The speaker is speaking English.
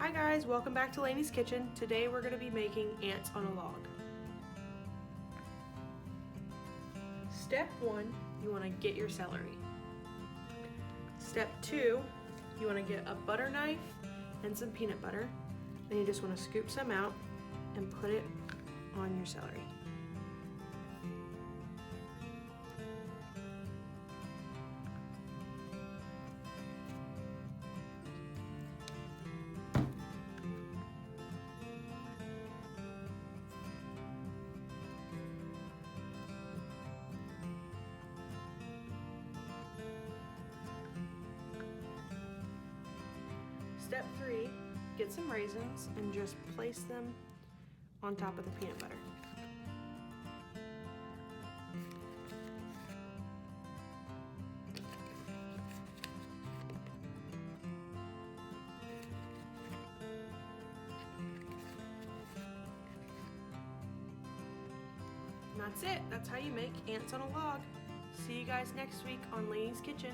Hi guys, welcome back to Laney's Kitchen. Today we're going to be making ants on a log. Step 1, you want to get your celery. Step 2, you want to get a butter knife and some peanut butter. Then you just want to scoop some out and put it on your celery. Step 3, get some raisins and just place them on top of the peanut butter. And that's it. That's how you make ants on a log. See you guys next week on Laney's Kitchen.